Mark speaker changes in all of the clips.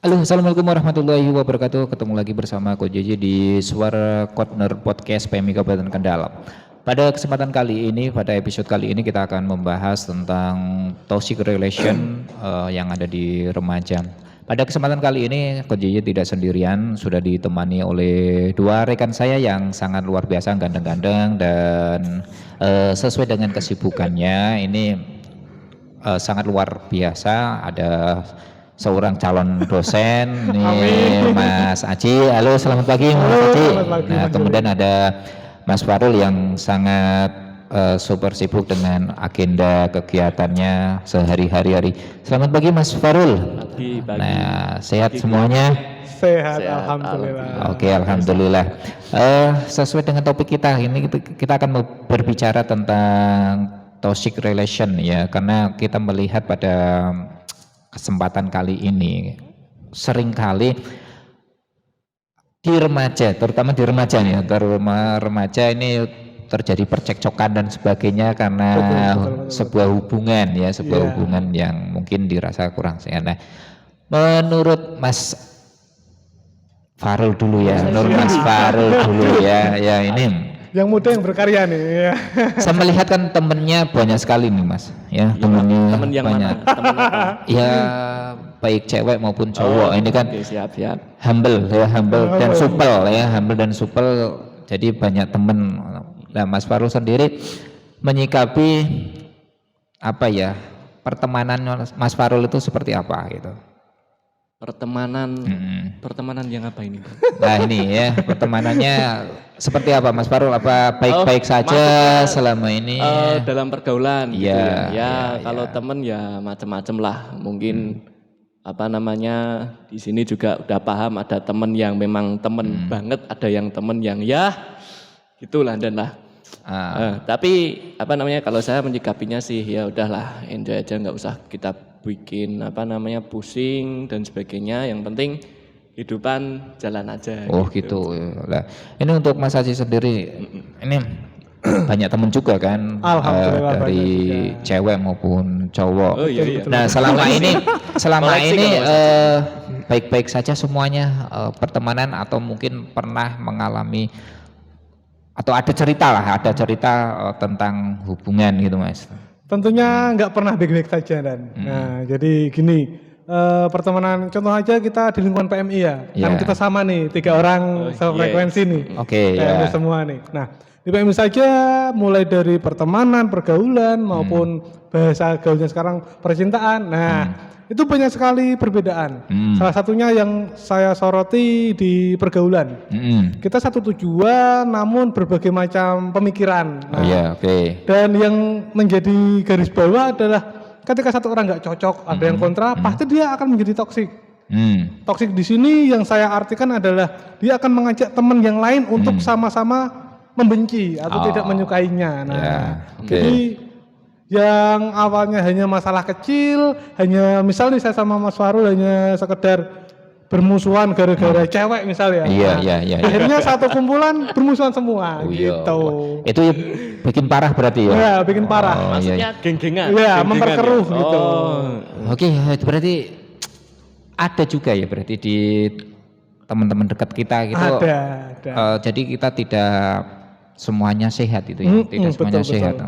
Speaker 1: Halo, assalamualaikum warahmatullahi wabarakatuh. Ketemu lagi bersama Ko JJ di Suara Corner Podcast PMI Kabupaten Kendal. Pada kesempatan kali ini, pada episode kali ini kita akan membahas tentang toxic relation yang ada di remaja. Pada kesempatan kali ini, Ko JJ tidak sendirian, sudah ditemani oleh dua rekan saya yang sangat luar biasa, ganteng-ganteng dan sesuai dengan kesibukannya. Ini sangat luar biasa. Ada seorang calon dosen nih, Mas Aji. Halo, selamat pagi Mas Aji. Nah, kemudian ada Mas Farul yang sangat super sibuk dengan agenda kegiatannya sehari-hari. Selamat pagi Mas Farul.
Speaker 2: Pagi.
Speaker 1: Nah, sehat semuanya?
Speaker 3: Sehat, alhamdulillah.
Speaker 1: Oke, alhamdulillah. Sesuai dengan topik kita ini, kita akan berbicara tentang toxic relation ya, karena kita melihat pada kesempatan kali ini seringkali di remaja, terutama di remaja nih, terutama remaja ini terjadi percekcokan dan sebagainya karena betul. Sebuah hubungan ya, hubungan yang mungkin dirasa kurang sehat. Nah, menurut Mas Farul dulu ya, Mas Farul dulu ya, ini
Speaker 3: yang muda yang berkarya nih. Ya.
Speaker 1: Saya melihat kan temennya banyak sekali nih Mas, ya temennya
Speaker 2: temen yang
Speaker 1: banyak.
Speaker 2: Mana? Temen apa?
Speaker 1: Ya baik cewek maupun cowok. Ini kan
Speaker 2: siap.
Speaker 1: humble ya, humble dan supel. Jadi banyak temen. Nah, Mas Farul sendiri menyikapi apa ya, pertemanan Mas Farul itu seperti apa gitu?
Speaker 2: Pertemanan yang apa ini?
Speaker 1: Nah ini ya, pertemanannya seperti apa Mas Farul? Apa baik-baik saja selama ini?
Speaker 2: Dalam pergaulan gitu ya. Kalau
Speaker 1: ya.
Speaker 2: temen ya macam-macam lah. Mungkin apa namanya, di sini juga udah paham, ada temen yang memang temen banget, ada yang temen yang ya gitulah dan lah. Tapi apa namanya, kalau saya menyikapinya sih ya udahlah, enjoy aja, nggak usah kita bikin apa namanya pusing dan sebagainya. Yang penting kehidupan jalan aja.
Speaker 1: Oh gitu. Nah, ini untuk Mas Aji sendiri, ini banyak temen juga kan, dari cewek maupun cowok.
Speaker 2: Oh, iya.
Speaker 1: Nah selama ini baik-baik saja semuanya, pertemanan, atau mungkin pernah mengalami atau ada cerita tentang hubungan gitu Mas?
Speaker 3: Tentunya nggak pernah baik-baik saja dan. Nah jadi gini, pertemanan contoh aja kita di lingkungan PMI ya, kan kita sama nih 3 orang sefrekuensi nih.
Speaker 1: Oke.
Speaker 3: PMI semua nih. Nah di PMI saja mulai dari pertemanan, pergaulan maupun bahasa gaulnya sekarang percintaan. Nah itu banyak sekali perbedaan. Salah satunya yang saya soroti di pergaulan. Kita satu tujuan namun berbagai macam pemikiran. Nah, dan yang menjadi garis bawah adalah ketika satu orang nggak cocok, ada yang kontra, pasti dia akan menjadi toksik. Toksik di sini yang saya artikan adalah dia akan mengajak teman yang lain untuk sama-sama membenci atau tidak menyukainya. Nah, jadi yang awalnya hanya masalah kecil, hanya misal nih saya sama Mas Farul hanya sekedar bermusuhan gara-gara cewek misalnya.
Speaker 1: Iya.
Speaker 3: Akhirnya satu kumpulan bermusuhan semua gitu.
Speaker 1: Itu bikin parah berarti ya?
Speaker 3: Ya, bikin parah.
Speaker 2: Maksudnya geng-gengan.
Speaker 3: Iya, memperkeruh gitu.
Speaker 1: Oke, berarti ada juga ya berarti di teman-teman dekat kita gitu.
Speaker 3: Ada.
Speaker 1: Jadi kita tidak semuanya sehat itu ya, tidak semuanya sehat.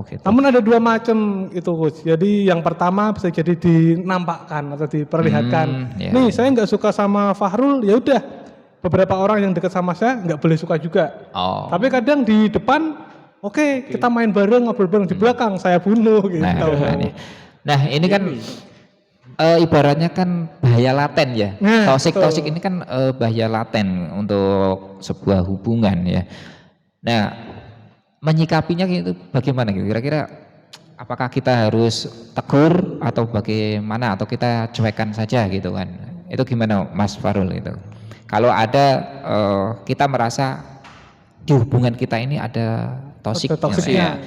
Speaker 1: Gitu.
Speaker 3: Namun ada 2 macam itu Coach. Jadi yang pertama bisa jadi dinampakkan atau diperlihatkan. Nih saya nggak suka sama Fahrul, ya udah. Beberapa orang yang dekat sama saya nggak boleh suka juga. Tapi kadang di depan, oke, kita main bareng, ngobrol bareng, di belakang saya bunuh gitu.
Speaker 1: Nah ini kan ibaratnya kan bahaya laten ya. Toxic ini kan bahaya laten untuk sebuah hubungan ya. Nah, menyikapinya gitu bagaimana gitu? Kira-kira apakah kita harus tegur atau bagaimana, atau kita cuekkan saja gitu kan? Itu gimana Mas Farul itu? Kalau ada kita merasa di hubungan kita ini ada toksiknya.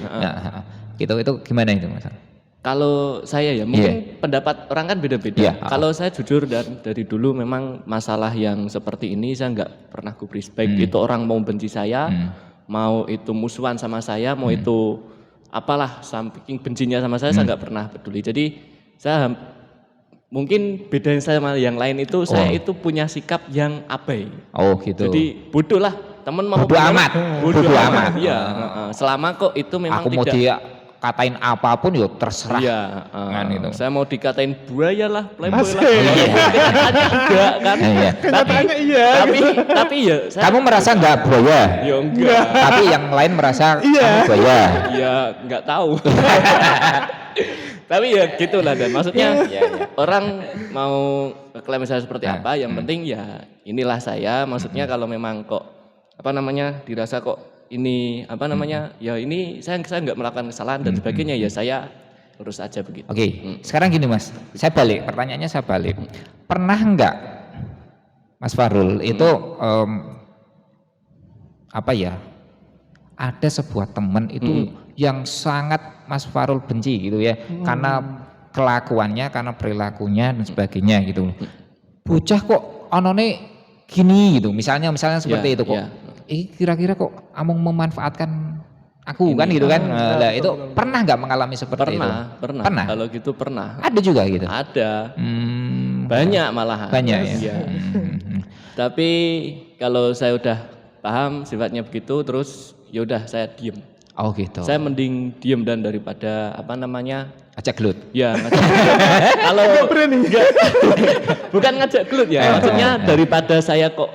Speaker 1: Gitu, itu gimana itu Mas?
Speaker 2: Kalau saya ya mungkin pendapat orang kan beda-beda. Kalau saya jujur dari dulu memang masalah yang seperti ini saya nggak pernah gubris. Baik itu orang mau benci saya, mau itu musuhan sama saya, mau itu apalah saking bencinya sama saya nggak pernah peduli. Jadi saya mungkin bedanya sama yang lain itu saya itu punya sikap yang abai.
Speaker 1: Oh gitu.
Speaker 2: Jadi bodoh lah, teman mau
Speaker 1: bodoh amat. Bodoh amat.
Speaker 2: Iya, selama kok itu memang
Speaker 1: aku mau
Speaker 2: tidak
Speaker 1: dia katain apapun yo terserah.
Speaker 2: Iya,
Speaker 1: kan itu.
Speaker 2: saya mau dikatain buaya lah, playboy
Speaker 3: Asik.
Speaker 2: lah. Enggak kan?
Speaker 1: Iya.
Speaker 3: Kenyataannya iya.
Speaker 2: Tapi ya saya
Speaker 1: Kamu merasa enggak buaya?
Speaker 2: ya enggak.
Speaker 1: Tapi yang lain merasa
Speaker 3: Iya.
Speaker 1: kamu buaya.
Speaker 2: Ya enggak tahu. Tapi ya gitulah dan maksudnya orang mau klaim saya seperti apa, yang penting ya inilah saya. Maksudnya kalau memang kok apa namanya dirasa kok ini apa namanya ya ini saya enggak melakukan kesalahan dan sebagainya ya saya lurus aja begitu.
Speaker 1: Oke, sekarang gini Mas, saya balik, pertanyaannya saya balik. Pernah enggak Mas Farul itu apa ya? Ada sebuah teman itu yang sangat Mas Farul benci gitu ya, karena kelakuannya, karena perilakunya dan sebagainya gitu. Bocah kok onone gini gitu, misalnya seperti itu kok. Kira-kira kok amung memanfaatkan aku kan gitu kan. Nah, itu pernah nggak mengalami seperti itu?
Speaker 2: Pernah. Kalau gitu pernah.
Speaker 1: Ada juga gitu.
Speaker 2: Ada. Banyak malahan.
Speaker 1: Banyak ya.
Speaker 2: Iya. Tapi kalau saya udah paham sifatnya begitu, terus ya udah saya diem.
Speaker 1: Oh gitu.
Speaker 2: Saya mending diem dan daripada apa namanya
Speaker 1: Ajak gelut.
Speaker 2: ya ngajak gelut. Kalau enggak, bukan ngajak gelut ya. Maksudnya daripada saya kok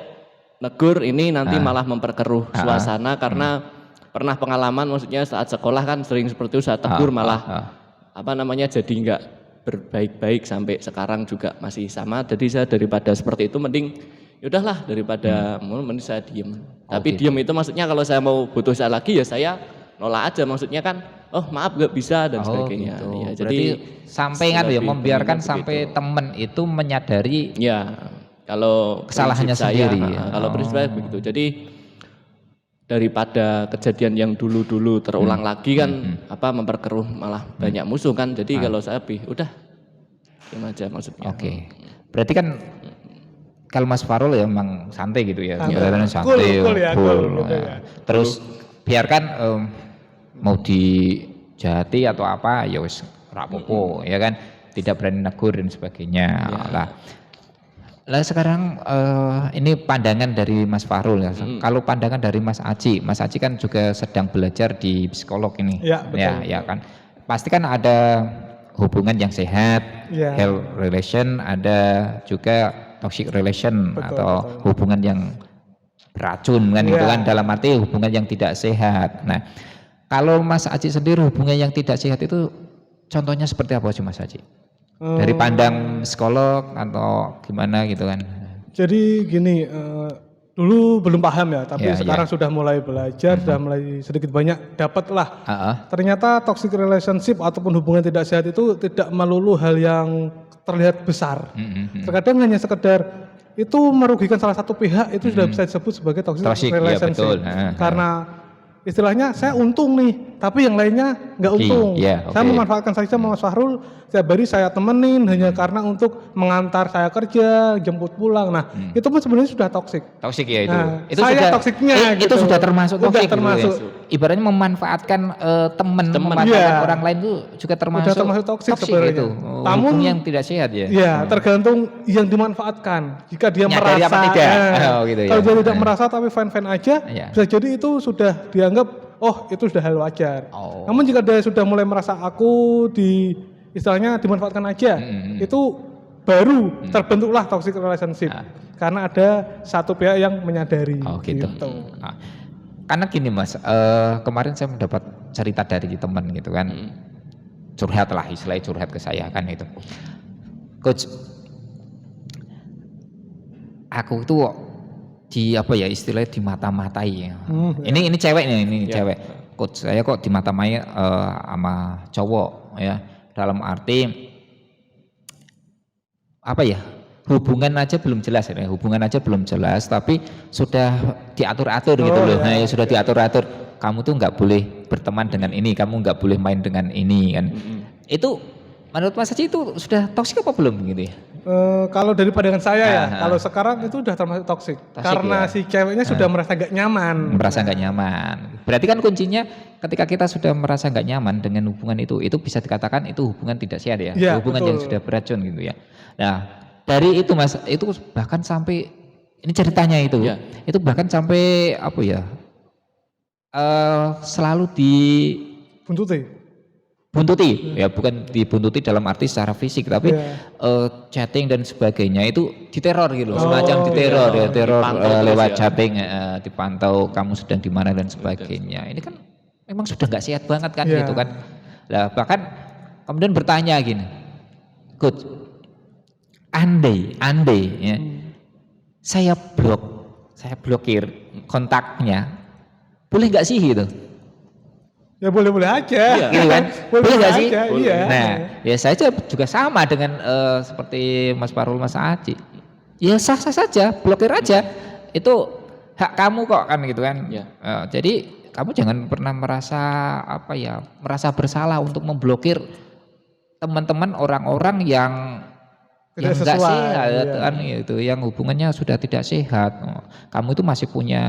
Speaker 2: negur ini nanti malah memperkeruh suasana karena pernah pengalaman maksudnya saat sekolah kan sering seperti itu saya tegur malah apa namanya jadi enggak berbaik-baik sampai sekarang juga masih sama. Jadi saya daripada seperti itu mending yaudahlah daripada mending saya diem. Tapi diem itu maksudnya kalau saya mau butuh saya lagi ya saya nolak aja, maksudnya kan oh maaf gak bisa dan sebagainya.
Speaker 1: Gitu.
Speaker 2: Ya,
Speaker 1: jadi sampai kan ya membiarkan sampai temen itu menyadari
Speaker 2: ya kalau
Speaker 1: kesalahannya
Speaker 2: saya,
Speaker 1: sendiri.
Speaker 2: Kalau prinsip saya begitu. Jadi daripada kejadian yang dulu-dulu terulang lagi kan apa memperkeruh malah banyak musuh kan. Jadi kalau saya udah diam aja maksudnya.
Speaker 1: Oke. Berarti kan kalau Mas Farul ya memang santai gitu ya. Santai.
Speaker 3: Cool ya.
Speaker 1: Terus biarkan mau dijahati atau apa ya wis rapopo ya kan, tidak berani negur dan sebagainya. Lah sekarang ini pandangan dari Mas Farul ya. Kalau pandangan dari Mas Aji kan juga sedang belajar di psikolog ini.
Speaker 3: Ya, betul.
Speaker 1: Ya kan. Pasti kan ada hubungan yang sehat, health relation, ada juga toxic relation atau hubungan yang beracun kan gitu kan, dalam arti hubungan yang tidak sehat. Nah, kalau Mas Aji sendiri hubungan yang tidak sehat itu contohnya seperti apa sih Mas Aji? Dari pandang psikolog atau gimana gitu kan? Jadi
Speaker 3: gini, dulu belum paham ya, tapi sekarang sudah mulai belajar, sudah mulai sedikit banyak dapat lah. Ternyata toxic relationship ataupun hubungan tidak sehat itu tidak melulu hal yang terlihat besar. Terkadang hanya sekedar itu merugikan salah satu pihak itu sudah bisa disebut sebagai toxic relationship. Ya, karena istilahnya saya untung nih, tapi yang lainnya nggak untung. Saya memanfaatkan saja Mas Fahrul, setiap hari saya temenin hanya karena untuk mengantar saya kerja, jemput pulang. Nah, itu pun sebenarnya sudah toksik.
Speaker 1: Toksik ya itu.
Speaker 3: Nah,
Speaker 1: itu
Speaker 3: saya
Speaker 1: sudah
Speaker 3: toksiknya gitu.
Speaker 1: Itu sudah termasuk toksik.
Speaker 3: Termasuk.
Speaker 1: Gitu ya. Ibaratnya memanfaatkan teman, memanfaatkan orang lain itu juga termasuk
Speaker 3: toksik
Speaker 1: itu. Namun yang tidak sehat ya.
Speaker 3: Iya, tergantung yang dimanfaatkan. Jika dia
Speaker 1: nyadari
Speaker 3: merasa
Speaker 1: apa tidak. Gitu
Speaker 3: kalau
Speaker 1: ya.
Speaker 3: dia tidak merasa tapi fine-fine aja, bisa jadi itu sudah dianggap itu sudah hal wajar. Namun jika dia sudah mulai merasa aku istilahnya dimanfaatkan aja, itu baru terbentuklah toxic relationship. Karena ada satu pihak yang menyadari.
Speaker 1: Gitu. Karena gini Mas, kemarin saya mendapat cerita dari teman gitu kan, curhat lah, istilahnya curhat ke saya kan itu. Coach, aku tuh istilahnya dimata-matai ya. Ini cewek nih, cewek. Coach, saya kok dimata-matai sama cowok ya. Dalam arti hubungan aja belum jelas ya. Hubungan aja belum jelas tapi sudah diatur-atur gitu loh. Nah, ya sudah diatur-atur. Kamu tuh nggak boleh berteman dengan ini, kamu nggak boleh main dengan ini kan. Itu menurut Mas Haji itu sudah toksik apa belum gitu ya?
Speaker 3: Kalau dari pandangan saya ya, kalau sekarang itu udah termasuk toksik karena
Speaker 1: ya?
Speaker 3: si ceweknya sudah merasa gak nyaman.
Speaker 1: Merasa nggak nyaman. Berarti kan kuncinya ketika kita sudah merasa nggak nyaman dengan hubungan itu bisa dikatakan itu hubungan tidak sehat ya,
Speaker 3: Ya,
Speaker 1: hubungan
Speaker 3: betul.
Speaker 1: yang sudah beracun gitu ya. Nah dari itu Mas, itu bahkan sampai ini ceritanya itu,
Speaker 2: Ya.
Speaker 1: itu bahkan sampai apa ya? Selalu buntuti, ya bukan dibuntuti dalam arti secara fisik, tapi chatting dan sebagainya itu diteror gitu, semacam diteror ya, teror
Speaker 2: Dipantau
Speaker 1: lewat
Speaker 2: terus ya.
Speaker 1: chatting, dipantau kamu sedang di mana dan sebagainya. Ini kan memang sudah nggak sehat banget kan gitu kan. Nah bahkan kemudian bertanya gini, Coach, andai ya, saya blokir kontaknya, boleh nggak sih gitu?
Speaker 3: Ya boleh-boleh aja.
Speaker 1: Gitu kan? Boleh nggak sih?
Speaker 3: aja, iya.
Speaker 1: Nah, ya saya juga sama dengan seperti Mas Farul, Mas Aji. Ya sah-sah saja, blokir aja. Itu hak kamu kok kan gitu kan.
Speaker 2: Ya.
Speaker 1: Jadi kamu jangan pernah merasa bersalah untuk memblokir teman-teman orang-orang yang
Speaker 3: Tidak
Speaker 1: nggak
Speaker 3: sesuai,
Speaker 1: sehat
Speaker 3: iya.
Speaker 1: kan gitu, yang hubungannya sudah tidak sehat. Kamu itu masih punya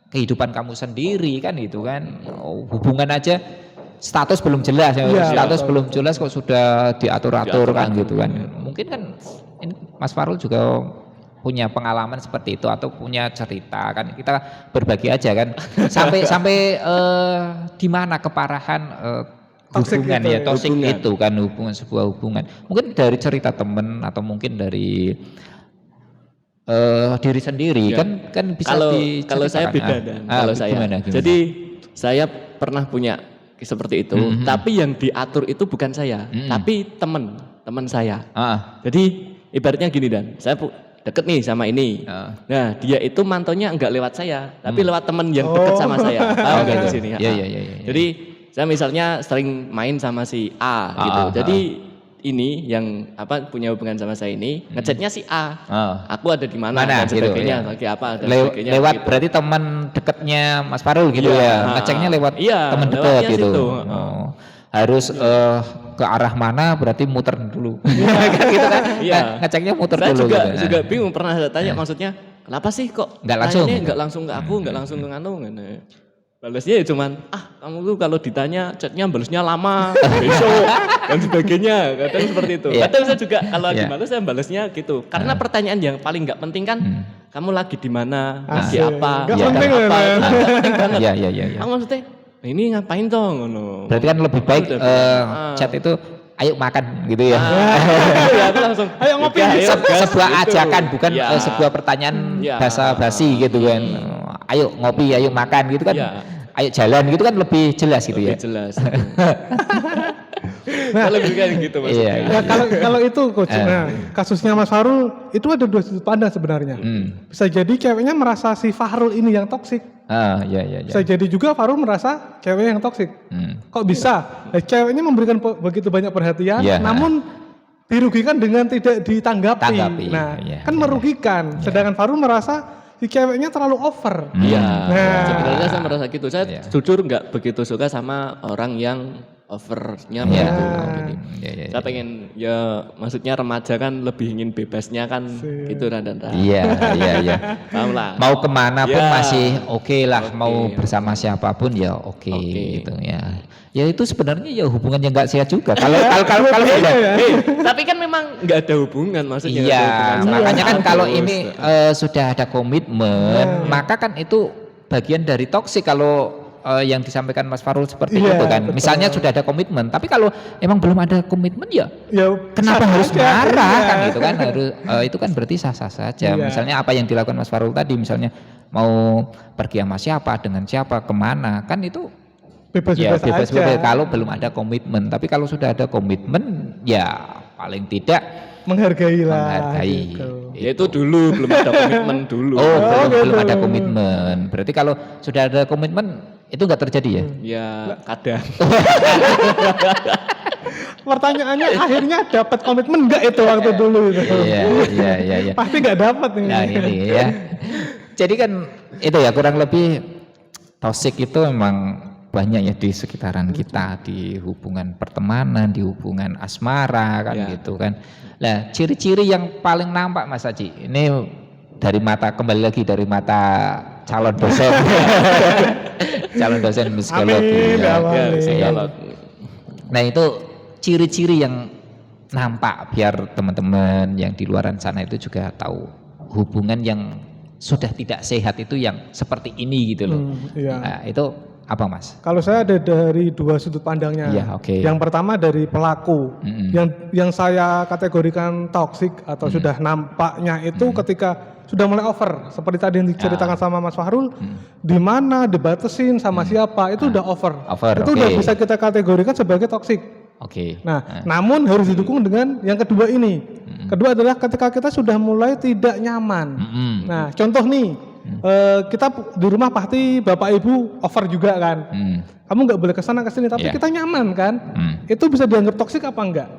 Speaker 1: kehidupan kamu sendiri kan gitu kan. Hubungan aja status belum jelas ya.
Speaker 3: Iya,
Speaker 1: Status
Speaker 3: betul.
Speaker 1: belum jelas kok sudah diatur-atur kan
Speaker 2: Diatur-atur.
Speaker 1: gitu kan. Mungkin kan ini Mas Farul juga punya pengalaman seperti itu atau punya cerita kan, kita berbagi aja kan. Sampai di mana keparahan
Speaker 3: Toxic
Speaker 1: hubungan
Speaker 3: itu
Speaker 1: ya,
Speaker 3: ya.
Speaker 1: toxic
Speaker 2: Hubungan.
Speaker 1: itu kan, sebuah hubungan. Mungkin dari cerita temen atau mungkin dari diri sendiri
Speaker 2: Ya.
Speaker 1: kan bisa
Speaker 2: Kalau saya beda dan kalau saya.
Speaker 1: gimana?
Speaker 2: Jadi saya pernah punya seperti itu, tapi yang diatur itu bukan saya, tapi teman saya. Jadi ibaratnya gini dan saya deket nih sama ini. Nah dia itu mantonya enggak lewat saya, tapi lewat teman yang deket sama saya. Paham nggak di sini?
Speaker 1: Iya.
Speaker 2: Jadi saya misalnya sering main sama si A gitu. Jadi ini yang punya hubungan sama saya ini ngechatnya si A. Aku ada di mana dan
Speaker 1: gitu,
Speaker 2: sebagainya,
Speaker 1: ya.
Speaker 2: lagi apa dan sebagainya.
Speaker 1: Lewat
Speaker 2: gitu.
Speaker 1: berarti teman dekatnya Mas Farul gitu
Speaker 2: Iya,
Speaker 1: ya. Ngeceknya lewat
Speaker 2: iya,
Speaker 1: teman dekat
Speaker 2: lewatnya
Speaker 1: gitu.
Speaker 2: situ.
Speaker 1: Oh. Harus ke arah mana berarti muter dulu. Kan gitu kan.
Speaker 2: Iya.
Speaker 1: Ngeceknya muter
Speaker 2: Saya
Speaker 1: dulu
Speaker 2: juga
Speaker 1: gitu.
Speaker 2: juga bingung, pernah saya tanya maksudnya kenapa sih kok
Speaker 1: Nggak langsung?
Speaker 2: tanyanya nggak langsung ke aku, nggak langsung ke Nganu. Balasnya ya cuman kamu tuh kalau ditanya chatnya balasnya lama, besok dan sebagainya. Kadang seperti itu.
Speaker 1: Iya.
Speaker 2: Kadang saya juga kalau lagi
Speaker 1: Iya.
Speaker 2: malas saya balasnya gitu. Karena pertanyaan yang paling nggak penting kan kamu lagi di mana, lagi
Speaker 3: Asik.
Speaker 2: apa,
Speaker 3: Nggak
Speaker 2: sedang
Speaker 3: penting
Speaker 2: apa.
Speaker 3: loh, Men.
Speaker 2: Nggak penting banget.
Speaker 1: Iya.
Speaker 2: Aku maksudnya ini ngapain dong?
Speaker 1: Berarti kan lebih baik chat itu ayo makan gitu ya.
Speaker 2: Ya, aku langsung
Speaker 3: Ayo ngopi.
Speaker 1: Sebuah
Speaker 2: gitu.
Speaker 1: ajakan bukan
Speaker 2: Ya.
Speaker 1: sebuah pertanyaan
Speaker 2: Ya.
Speaker 1: basa-basi gitu kan. Ayo ngopi, ayo makan gitu kan.
Speaker 2: Ya.
Speaker 1: Ayo jalan gitu kan lebih jelas gitu ya.
Speaker 2: Lebih jelas. Nah, lebih kayak gitu maksudnya.
Speaker 1: Iya.
Speaker 3: Ya kalau itu Coach, nah kasusnya Mas Farul itu ada dua sudut pandang sebenarnya. Bisa jadi ceweknya merasa si Farul ini yang toksik.
Speaker 1: Iya.
Speaker 3: Bisa jadi juga Farul merasa cewek yang toksik. Kok bisa? Nah, ceweknya memberikan begitu banyak perhatian,
Speaker 1: Iya.
Speaker 3: namun dirugikan dengan tidak ditanggapi.
Speaker 1: Tanggapi,
Speaker 3: Nah,
Speaker 1: iya,
Speaker 3: kan
Speaker 1: iya.
Speaker 3: merugikan. Sedangkan Farul merasa si ceweknya terlalu over.
Speaker 2: Iya.
Speaker 3: Nah.
Speaker 2: Sebenarnya saya merasa gitu. Saya
Speaker 1: Iya.
Speaker 2: jujur nggak begitu suka sama orang yang overnya
Speaker 1: Iya.
Speaker 2: begitu.
Speaker 1: Iya.
Speaker 2: Saya pengen ya maksudnya remaja kan lebih ingin bebasnya kan gitu dan.
Speaker 1: Iya.
Speaker 2: Paham lah.
Speaker 1: Mau kemana pun
Speaker 2: Ya.
Speaker 1: masih oke lah,
Speaker 2: Oke.
Speaker 1: mau bersama siapapun ya oke
Speaker 2: Oke.
Speaker 1: gitu ya. Ya itu sebenarnya ya hubungan yang nggak sehat juga. Kalau udah
Speaker 2: Tapi kan memang nggak ada hubungan maksudnya. nggak ada
Speaker 1: iya,
Speaker 2: hubungan.
Speaker 1: makanya kan kalau
Speaker 2: Terus.
Speaker 1: ini sudah ada komitmen, maka kan itu bagian dari toksik kalau yang disampaikan Mas Farul seperti
Speaker 3: Iya,
Speaker 1: itu kan.
Speaker 3: betul.
Speaker 1: Misalnya sudah ada komitmen, tapi kalau emang belum ada komitmen ya
Speaker 3: Ya,
Speaker 1: kenapa
Speaker 3: sah
Speaker 1: harus
Speaker 3: aja,
Speaker 1: marah
Speaker 3: iya.
Speaker 1: kan gitu kan, harus itu kan berarti sah-sah saja.
Speaker 3: Iya.
Speaker 1: Misalnya apa yang dilakukan Mas Farul tadi, misalnya mau pergi sama siapa, dengan siapa, kemana, kan itu ya
Speaker 3: Bebas-bebas
Speaker 1: bebas
Speaker 3: aja.
Speaker 1: kalau belum ada komitmen. Tapi kalau sudah ada komitmen ya paling tidak
Speaker 3: Menghargai lah.
Speaker 1: menghargai.
Speaker 3: gitu.
Speaker 2: Ya itu dulu belum ada komitmen dulu.
Speaker 1: Oh, belum
Speaker 3: gitu.
Speaker 1: ada komitmen. Berarti kalau sudah ada komitmen itu nggak terjadi ya?
Speaker 2: Ya kadang.
Speaker 3: Pertanyaannya akhirnya dapat komitmen enggak itu waktu dulu itu?
Speaker 1: Iya.
Speaker 3: Pasti enggak dapat ini.
Speaker 1: Nah ini ya. Jadi kan itu ya kurang lebih toxic itu memang banyak ya di sekitaran kita, di hubungan pertemanan, di hubungan asmara kan gitu kan. Nah, ciri-ciri yang paling nampak Mas Haji, ini kembali lagi dari mata calon dosen. Calon dosen psikologi.
Speaker 2: Psikolog.
Speaker 1: Nah, itu ciri-ciri yang nampak biar teman-teman yang di luaran sana itu juga tahu hubungan yang sudah tidak sehat itu yang seperti ini gitu loh. Nah, itu apa Mas?
Speaker 3: Kalau saya ada dari dua sudut pandangnya.
Speaker 1: Iya, oke.
Speaker 3: Yang pertama dari pelaku, yang saya kategorikan toksik atau sudah nampaknya itu ketika sudah mulai over, seperti tadi yang diceritakan sama Mas Fahrul, di mana dibatasin sama siapa itu udah over. Itu udah bisa kita kategorikan sebagai toksik.
Speaker 1: Oke.
Speaker 3: Nah, namun harus didukung dengan yang kedua ini. Kedua adalah ketika kita sudah mulai tidak nyaman. Nah, contoh nih, kita di rumah pasti bapak ibu over juga kan. Kamu nggak boleh kesana kesini, tapi kita nyaman kan. Itu bisa dianggap toksik apa enggak?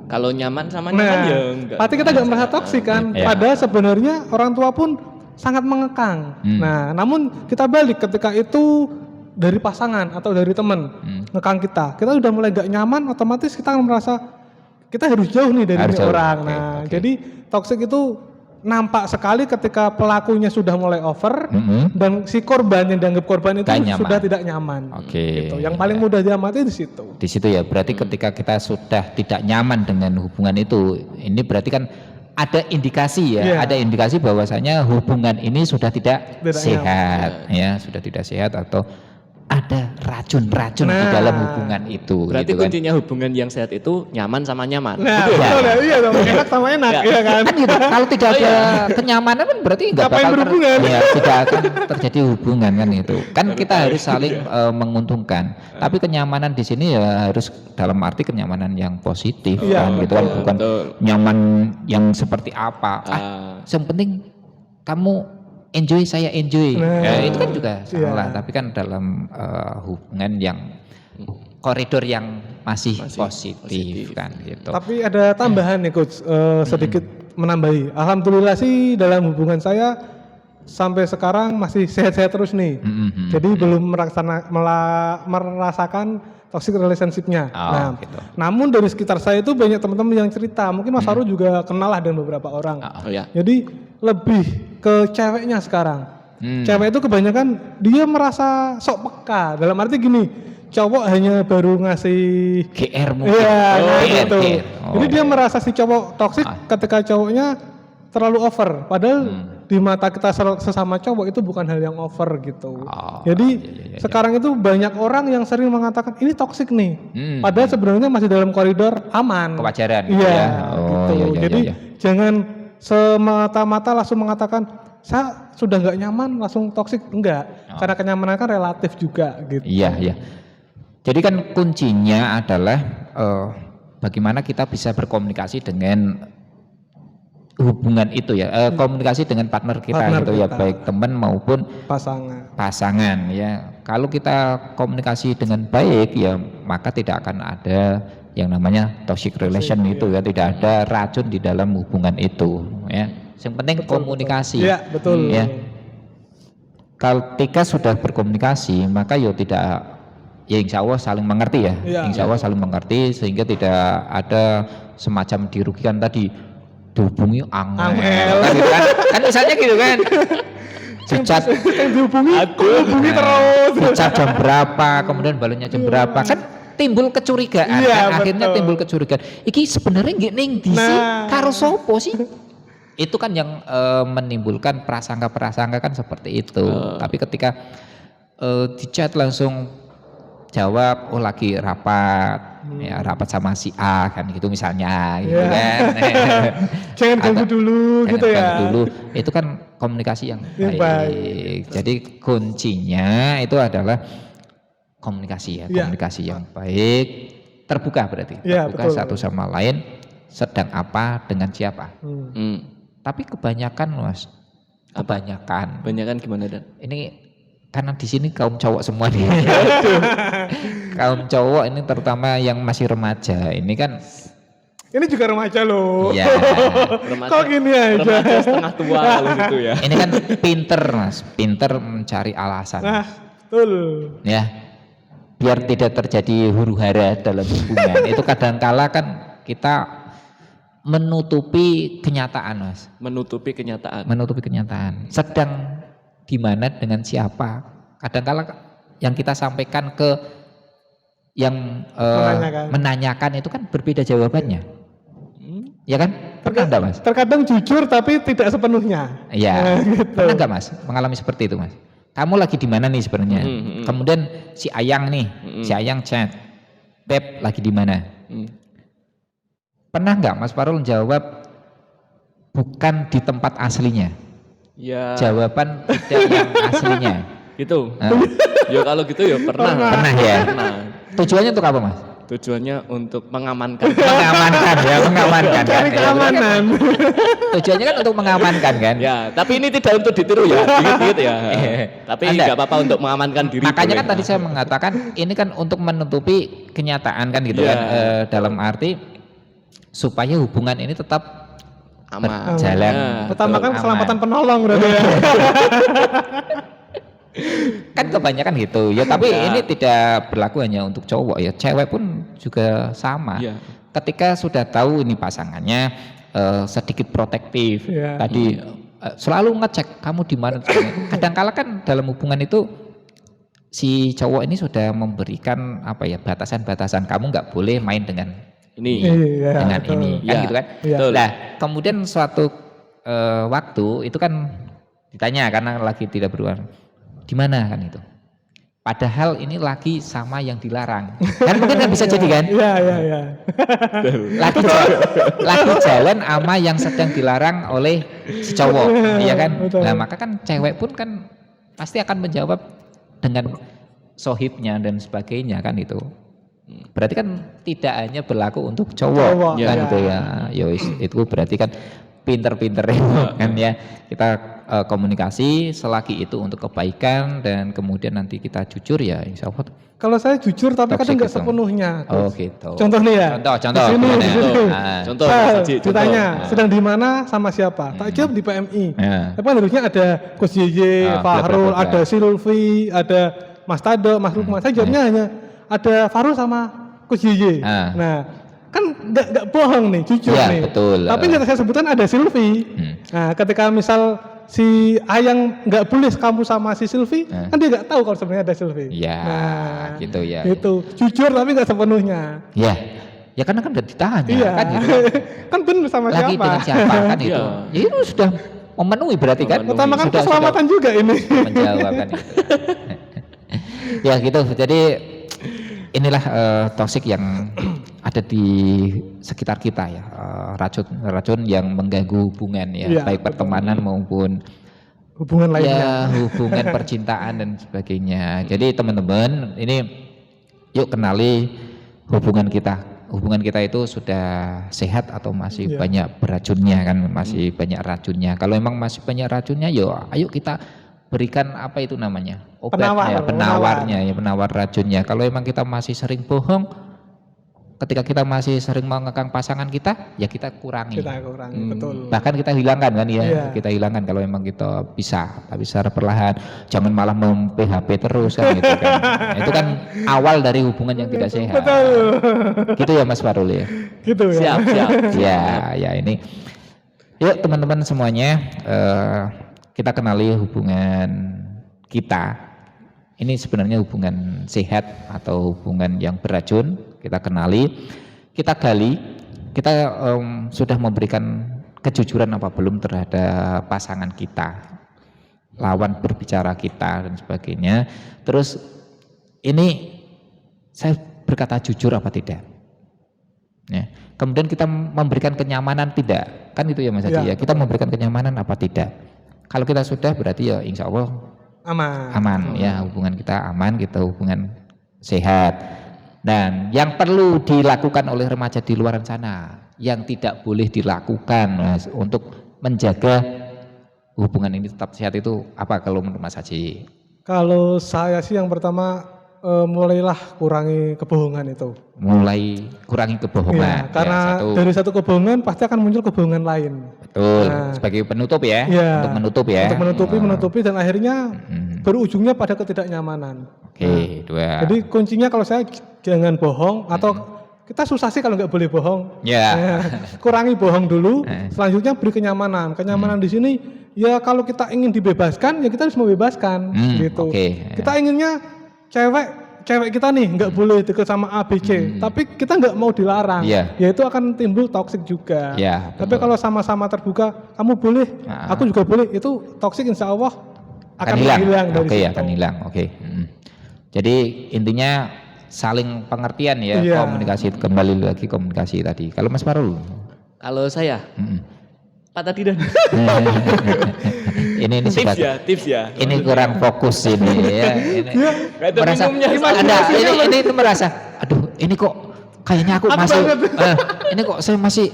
Speaker 2: Kalau nyaman sama nyaman ya enggak.
Speaker 3: Pasti kita nggak merasa toksik kan. Padahal sebenarnya orang tua pun sangat mengekang. Nah, namun kita balik ketika itu dari pasangan atau dari teman ngekang kita udah mulai gak nyaman, otomatis kita merasa kita harus jauh nih dari ini orang. Nah, jadi toksik itu nampak sekali ketika pelakunya sudah mulai over dan si korban yang dianggap korban itu sudah tidak nyaman. Gitu. Yang paling mudah diamati di situ.
Speaker 1: Di situ ya, berarti ketika kita sudah tidak nyaman dengan hubungan itu, ini berarti kan ada indikasi ya, ada indikasi bahwasanya hubungan ini sudah tidak sehat, ya, sudah tidak sehat atau ada racun-racun di dalam hubungan itu.
Speaker 2: Berarti
Speaker 1: gitu
Speaker 2: kuncinya hubungan yang sehat itu nyaman sama nyaman.
Speaker 3: Nah, betul ya, iya dong, enak sama enak, iya kan?
Speaker 1: Kan gitu. Kalau tidak ada kenyamanan kan berarti nggak bakal tidak akan terjadi hubungan kan itu. Kan kita harus saling menguntungkan. Tapi kenyamanan di sini ya harus dalam arti kenyamanan yang positif kan gitu kan, bukan nyaman yang seperti apa. Yang penting kamu enjoy, saya enjoy. Ya, itu kan juga salah. Tapi kan dalam hubungan yang koridor yang masih positif kan gitu.
Speaker 3: Tapi ada tambahan nih Coach, sedikit menambahi. Alhamdulillah sih dalam hubungan saya sampai sekarang masih sehat-sehat terus nih. Jadi belum merasakan toxic relationship-nya.
Speaker 1: Gitu.
Speaker 3: Namun dari sekitar saya itu banyak teman-teman yang cerita. Mungkin Mas Faru juga kenal lah dengan beberapa orang. Jadi lebih ke ceweknya sekarang. Cewek itu kebanyakan dia merasa sok peka. Dalam arti gini, cowok hanya baru ngasih
Speaker 1: GR mungkin.
Speaker 3: Gitu. Jadi dia merasa si cowok toksik ketika cowoknya terlalu over. Padahal di mata kita sesama cowok itu bukan hal yang over gitu. Jadi sekarang itu banyak orang yang sering mengatakan ini toksik nih. Padahal sebenarnya masih dalam koridor aman.
Speaker 1: Kewajaran.
Speaker 3: Gitu. Jadi jangan semata-mata langsung mengatakan saya sudah nggak nyaman langsung toksik, enggak. Karena kenyamanan kan relatif juga gitu.
Speaker 1: Iya. Jadi kan kuncinya adalah bagaimana kita bisa berkomunikasi dengan hubungan itu ya, komunikasi dengan partner kita ya, baik teman maupun pasangan ya. Kalau kita komunikasi dengan baik ya, maka tidak akan ada yang namanya toxic relation itu ya, tidak ada racun di dalam hubungan itu ya. Yang penting komunikasi.
Speaker 3: Iya, betul.
Speaker 1: Ya. Ketika sudah berkomunikasi, maka ya tidak, ya insya Allah saling mengerti ya. Insya Allah saling mengerti sehingga tidak ada semacam dirugikan tadi, dihubungi angel. Kan misalnya gitu kan. Dicat
Speaker 3: dihubungi terus.
Speaker 1: Dicat jam berapa, kemudian balonnya jam berapa, kan timbul kecurigaan. Akhirnya timbul kecurigaan. Iki sebenarnya nggih ning ndi sih? Karo sopo sih? Itu kan yang menimbulkan prasangka-prasangka kan seperti itu. Tapi ketika dicat langsung jawab, oh lagi rapat, ya rapat sama si A kan gitu misalnya, gitu kan.
Speaker 3: Jangan ganggu dulu gitu ya.
Speaker 1: Dulu itu kan komunikasi yang baik. Jadi kuncinya itu adalah komunikasi ya, komunikasi yang baik, terbuka berarti, terbuka satu sama lain, sedang apa dengan siapa. Tapi kebanyakan Mas, kebanyakan gimana Dan? Ini karena di sini kaum cowok semua nih. Kaum cowok ini terutama yang masih remaja, ini kan.
Speaker 3: Ini juga remaja loh.
Speaker 1: Iya.
Speaker 3: Kok gini aja.
Speaker 2: Remaja setengah tua kalau gitu ya.
Speaker 1: Ini kan pinter Mas, pinter mencari alasan.
Speaker 3: Nah, betul.
Speaker 1: Ya, biar tidak terjadi huru-hara dalam hubungan itu kadangkala kan kita menutupi kenyataan, Mas.
Speaker 2: Menutupi kenyataan.
Speaker 1: Menutupi kenyataan. Sedang di mana dengan siapa? Kadangkala yang kita sampaikan ke yang menanyakan itu kan berbeda jawabannya. Ya kan? Pernah enggak, Mas?
Speaker 3: Terkadang jujur tapi tidak sepenuhnya.
Speaker 1: Iya.
Speaker 3: Gitu.
Speaker 1: Pernah enggak, Mas? Mengalami seperti itu, Mas? Kamu lagi di mana nih sebenarnya? Kemudian si Ayang nih, si Ayang chat, Beb lagi di mana? Pernah nggak Mas Farul jawab bukan di tempat aslinya?
Speaker 2: Ya.
Speaker 1: Jawaban tidak yang aslinya.
Speaker 2: Gitu. Ya kalau gitu ya pernah.
Speaker 1: Pernah ya.
Speaker 2: Pernah.
Speaker 1: Tujuannya untuk apa, Mas?
Speaker 2: Tujuannya untuk mengamankan.
Speaker 1: Mengamankan ya, mengamankan.
Speaker 3: Cari keamanan.
Speaker 1: Tujuannya kan untuk mengamankan kan?
Speaker 2: Ya, tapi ini tidak untuk ditiru ya, dikit-dikit ya. Tapi nggak apa-apa untuk mengamankan diri.
Speaker 1: Makanya
Speaker 2: boleh.
Speaker 1: kan tadi saya mengatakan ini kan untuk menutupi kenyataan kan gitu kan, dalam arti supaya hubungan ini tetap
Speaker 2: aman.
Speaker 1: Berjalan.
Speaker 3: Utamakan
Speaker 1: aman.
Speaker 3: keselamatan penolong berarti ya.
Speaker 1: Kan kebanyakan gitu ya, tapi ini tidak berlaku hanya untuk cowok ya, cewek pun juga sama. Ketika sudah tahu ini pasangannya sedikit protektif, tadi selalu ngecek kamu di mana. Kadangkala kan dalam hubungan itu si cowok ini sudah memberikan apa ya, batasan-batasan, kamu nggak boleh main dengan
Speaker 2: ini,
Speaker 1: dengan ini, kan gitu kan. Nah, kemudian suatu waktu itu kan ditanya karena lagi tidak berhubungan, di mana kan itu. Padahal ini lagi sama yang dilarang. Kan mungkin kan bisa jadi kan?
Speaker 3: Iya.
Speaker 1: Lagi jalan sama yang sedang dilarang oleh si cowok, iya kan?
Speaker 3: Betul.
Speaker 1: Nah, maka kan cewek pun kan pasti akan menjawab dengan sohibnya dan sebagainya kan itu. Berarti kan tidak hanya berlaku untuk cowok kan gitu ya. Itu berarti kan pinter-pinter kan ya, kita komunikasi selagi itu untuk kebaikan dan kemudian nanti kita jujur ya insya Allah.
Speaker 3: Kalau saya jujur tapi kadang nggak
Speaker 1: gitu.
Speaker 3: sepenuhnya.
Speaker 1: Oh gitu.
Speaker 3: Contoh nih ya.
Speaker 1: Contoh.
Speaker 3: Di sini,
Speaker 1: gimana?
Speaker 3: di situ.
Speaker 2: Contoh.
Speaker 3: Ditanya sedang di mana sama siapa? Tak jawab di PMI. Tapi kan harusnya ada Coach Yeye, Fahrul, ada Silvi, ada Mas Tado, Mas Lukman. Saya jawabnya hanya ada Fahrul sama Coach Yeye. Nah, kan nggak bohong nih, jujur nih.
Speaker 1: Betul.
Speaker 3: Tapi yang saya sebutkan ada Silvi. Nah, ketika misal si Ayang nggak boleh kamu sama si Silvi, kan dia nggak tahu kalau sebenarnya ada Silvi.
Speaker 1: Iya.
Speaker 3: Nah,
Speaker 1: gitu ya.
Speaker 3: Itu jujur tapi nggak sepenuhnya.
Speaker 1: Ya. Ya karena kan udah ditanya kan gitu.
Speaker 3: Kan benar sama
Speaker 1: Lagi
Speaker 3: siapa?
Speaker 1: dengan siapa kan itu. Ya itu sudah memenuhi berarti kan.
Speaker 3: Utamakan keselamatan juga ini.
Speaker 1: Menjawab kan itu. Ya gitu. Jadi inilah toksik yang ada di sekitar kita ya, racun yang mengganggu hubungan ya, baik pertemanan maupun
Speaker 3: hubungan lainnya.
Speaker 1: Ya, hubungan percintaan dan sebagainya. Jadi teman-teman, ini yuk kenali hubungan kita. Hubungan kita itu sudah sehat atau masih banyak beracunnya kan, masih banyak racunnya. Kalau memang masih banyak racunnya, yuk ayo kita berikan apa itu namanya? Obatnya, penawar racunnya. Kalau memang kita masih sering bohong, ketika kita masih sering mengekang pasangan kita, ya kita kurangi.
Speaker 3: Betul.
Speaker 1: Bahkan kita hilangkan kan ya, kita hilangkan kalau memang kita bisa, tapi secara perlahan. Jangan malah mem-PHP terus kan gitu kan. Itu kan awal dari hubungan yang tidak sehat.
Speaker 3: Betul.
Speaker 1: Gitu ya Mas Farul ya.
Speaker 3: Gitu ya.
Speaker 2: Siap.
Speaker 1: Ya ini. Yuk teman-teman semuanya, kita kenali hubungan kita. Ini sebenarnya hubungan sehat atau hubungan yang beracun. Kita kenali, kita gali, kita sudah memberikan kejujuran apa belum terhadap pasangan kita, lawan berbicara kita dan sebagainya. Terus ini saya berkata jujur apa tidak? Ya. Kemudian kita memberikan kenyamanan tidak? Kan itu ya Mas Haji ya. Kita memberikan kenyamanan apa tidak? Kalau kita sudah berarti ya insya Allah aman ya, hubungan kita aman, kita hubungan sehat. Dan yang perlu dilakukan oleh remaja di luar sana, yang tidak boleh dilakukan Mas, untuk menjaga hubungan ini tetap sehat itu apa kalau menurut Mas Haji?
Speaker 3: Kalau saya sih yang pertama mulailah kurangi kebohongan itu.
Speaker 1: Mulai kurangi kebohongan.
Speaker 3: Ya, karena dari satu kebohongan pasti akan muncul kebohongan lain.
Speaker 1: Betul. Sebagai penutup ya. Untuk menutup ya.
Speaker 3: Untuk menutupi dan akhirnya berujungnya pada ketidaknyamanan.
Speaker 1: Oke, 2.
Speaker 3: Jadi kuncinya kalau saya jangan bohong atau kita susah sih kalau nggak boleh bohong.
Speaker 1: Ya.
Speaker 3: Kurangi bohong dulu, selanjutnya beri kenyamanan. Kenyamanan di sini ya kalau kita ingin dibebaskan ya kita harus membebaskan gitu.
Speaker 1: Oke.
Speaker 3: Kita inginnya cewek kita nih nggak boleh deket sama A, B, C, tapi kita nggak mau dilarang,
Speaker 1: Iya.
Speaker 3: ya itu akan timbul toksik juga.
Speaker 1: Iya,
Speaker 3: Tapi kalau sama-sama terbuka, kamu boleh, aku juga boleh, itu toksik insya Allah akan hilang dari
Speaker 1: Oke,
Speaker 3: situ.
Speaker 1: akan hilang. Oke. Jadi intinya saling pengertian ya,
Speaker 3: Iya.
Speaker 1: komunikasi, kembali lagi komunikasi tadi. Kalau Mas Farul?
Speaker 2: Kalau saya, Pak tadi dan
Speaker 1: ini sudah
Speaker 2: tips ya.
Speaker 1: ini kurang fokus ini ya. Ini
Speaker 2: Ada
Speaker 1: merasa
Speaker 2: minumnya,
Speaker 1: ini itu merasa, aduh ini kok kayaknya aku masih ini kok saya masih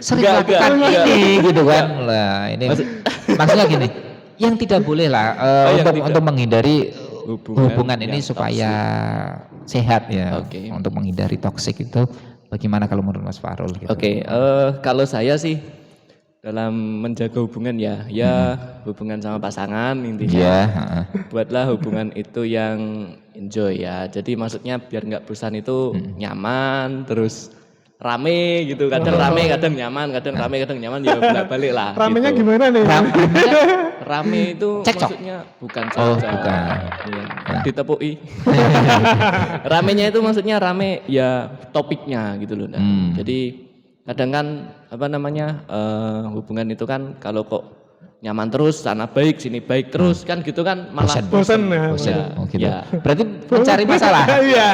Speaker 1: sering
Speaker 2: Enggak,
Speaker 1: melakukan
Speaker 2: enggak.
Speaker 1: ini gitu kan. Lah ini maksudnya gini, yang tidak boleh lah untuk menghindari hubungan ini supaya sehat ya.
Speaker 2: Oke.
Speaker 1: Untuk menghindari toksik itu bagaimana kalau menurut Mas Farul gitu?
Speaker 2: Oke, kalau saya sih dalam menjaga hubungan ya hubungan sama pasangan intinya.
Speaker 1: Iya,
Speaker 2: Buatlah hubungan itu yang enjoy ya. Jadi maksudnya biar nggak bosan itu nyaman, terus rame gitu. Kadang rame, kadang nyaman, kadang rame, kadang nyaman ya bolak-balik lah.
Speaker 3: Ramenya
Speaker 2: gitu.
Speaker 3: gimana nih?
Speaker 2: Rame itu
Speaker 1: Cekcok?
Speaker 2: maksudnya bukan
Speaker 1: Oh,
Speaker 2: cekcok.
Speaker 1: bukan.
Speaker 2: Iya, ditepui. Ramenya itu maksudnya rame ya topiknya gitu loh. Nah. Jadi kadang kan hubungan itu kan kalau kok nyaman terus sana baik sini baik terus kan gitu kan malah
Speaker 3: Bosan ya.
Speaker 1: Bosan.
Speaker 2: Ya,
Speaker 1: Oh, gitu.
Speaker 2: ya.
Speaker 1: Berarti mencari masalah.
Speaker 3: Iya,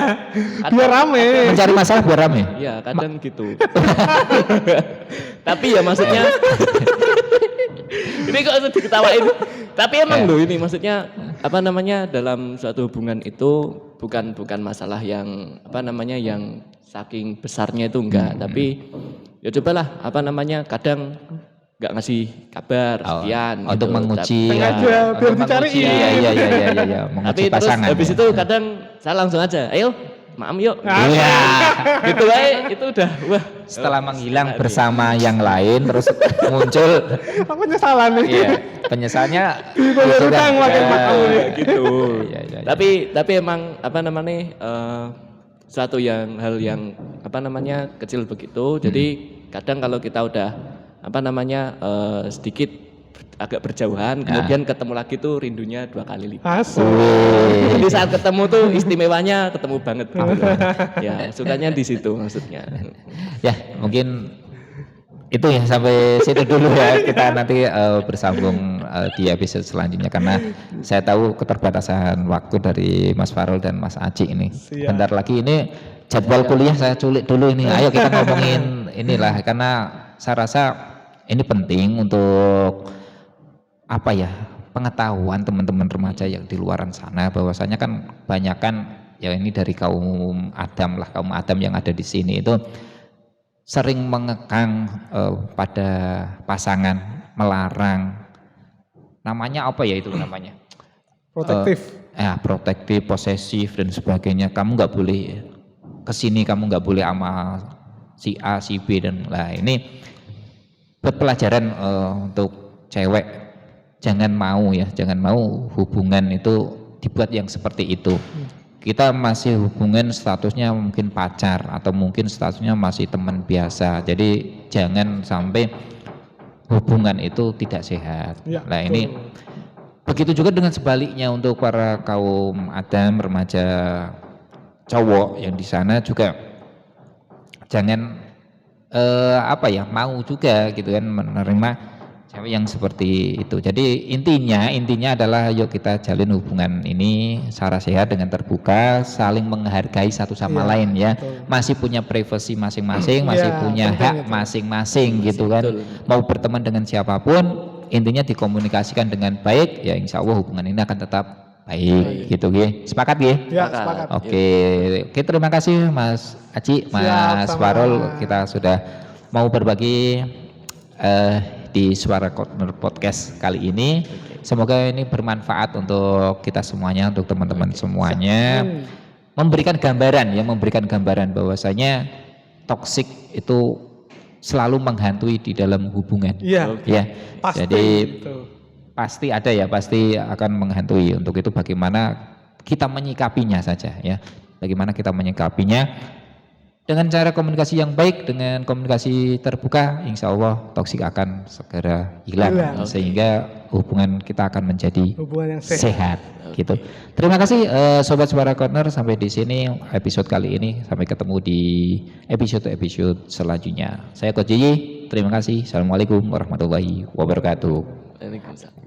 Speaker 3: biar rame.
Speaker 1: Mencari masalah biar rame.
Speaker 2: Iya kadang gitu. Tapi ya maksudnya ini kok harus diketawain. Tapi emang loh ini maksudnya dalam suatu hubungan itu bukan masalah yang yang saking besarnya itu enggak, tapi ya cobalah kadang nggak ngasih kabar sekian
Speaker 1: untuk
Speaker 2: gitu.
Speaker 1: menguji
Speaker 3: Sengaja biar dicariin.
Speaker 1: Iya, menguji
Speaker 2: Tapi terus
Speaker 1: pasangan.
Speaker 2: habis
Speaker 1: ya.
Speaker 2: itu kadang saya langsung aja, ayo maam yuk.
Speaker 1: Iya.
Speaker 2: Gitu itu udah wah.
Speaker 1: Setelah menghilang bersama yang lain terus muncul
Speaker 3: Penyesalan nih.
Speaker 1: iya, penyesalnya
Speaker 3: Dibayar
Speaker 1: itu kan,
Speaker 3: utang makin
Speaker 1: ya,
Speaker 3: mahal ya.
Speaker 2: Gitu.
Speaker 1: Iya.
Speaker 2: Tapi emang suatu hal yang kecil begitu. Jadi kadang kalau kita udah sedikit agak berjauhan, kemudian ketemu lagi tuh rindunya 2 kali lipat.
Speaker 3: Asik.
Speaker 2: Jadi saat ketemu tuh istimewanya ketemu banget gitu. Ya, sukanya di situ maksudnya.
Speaker 1: Ya, mungkin itu ya sampai situ dulu ya. Kita nanti bersambung di episode selanjutnya karena saya tahu keterbatasan waktu dari Mas Farul dan Mas Aci ini.
Speaker 3: Siap.
Speaker 1: Bentar lagi ini jadwal kuliah saya culik dulu ini. Ayo kita ngomongin inilah karena saya rasa ini penting untuk pengetahuan teman-teman remaja yang di luaran sana bahwasanya kan banyakan ya ini dari kaum Adam yang ada di sini itu sering mengekang pada pasangan, melarang namanya
Speaker 3: Protektif.
Speaker 1: protektif, posesif dan sebagainya. Kamu nggak boleh kesini, kamu nggak boleh sama si A, si B dan lah ini buat pelajaran untuk cewek. Jangan mau hubungan itu dibuat yang seperti itu. Kita masih hubungan statusnya mungkin pacar atau mungkin statusnya masih teman biasa. Jadi jangan sampai hubungan itu tidak sehat.
Speaker 3: Ya,
Speaker 1: Nah ini begitu juga dengan sebaliknya untuk para kaum Adam remaja cowok yang di sana juga jangan mau juga gitu kan menerima cewek yang seperti itu. Jadi intinya adalah yuk kita jalin hubungan ini secara sehat dengan terbuka, saling menghargai satu sama
Speaker 3: Iya,
Speaker 1: lain ya.
Speaker 3: betul.
Speaker 1: Masih punya privasi masing-masing, masih
Speaker 3: Iya,
Speaker 1: punya
Speaker 3: penting
Speaker 1: hak
Speaker 3: itu.
Speaker 1: masing-masing gitu kan.
Speaker 2: Betul.
Speaker 1: Mau berteman dengan siapapun, intinya dikomunikasikan dengan baik, ya insya Allah hubungan ini akan tetap baik gitu Gi. Sepakat Gi?
Speaker 3: Ya, sepakat.
Speaker 1: Oke, terima kasih Mas Aci, Mas
Speaker 3: sama-sama.
Speaker 1: Farul, kita sudah mau berbagi di Suara Corner Podcast kali ini. Semoga ini bermanfaat untuk kita semuanya, untuk teman-teman semuanya. Memberikan gambaran bahwasanya toksik itu selalu menghantui di dalam hubungan.
Speaker 3: Iya.
Speaker 1: Ya.
Speaker 3: Pasti.
Speaker 1: Jadi
Speaker 3: gitu.
Speaker 1: pasti akan menghantui. Untuk itu bagaimana kita menyikapinya saja ya. Bagaimana kita menyikapinya dengan cara komunikasi yang baik, dengan komunikasi terbuka, insya Allah toksik akan segera hilang. Sehingga hubungan kita akan menjadi
Speaker 3: Hubungan yang
Speaker 1: sehat. Gitu. Terima kasih Sobat Suara Corner, sampai di sini episode kali ini. Sampai ketemu di episode-episode selanjutnya. Saya Coach Jiji, terima kasih. Assalamualaikum warahmatullahi wabarakatuh.
Speaker 2: Waalaikumsalam.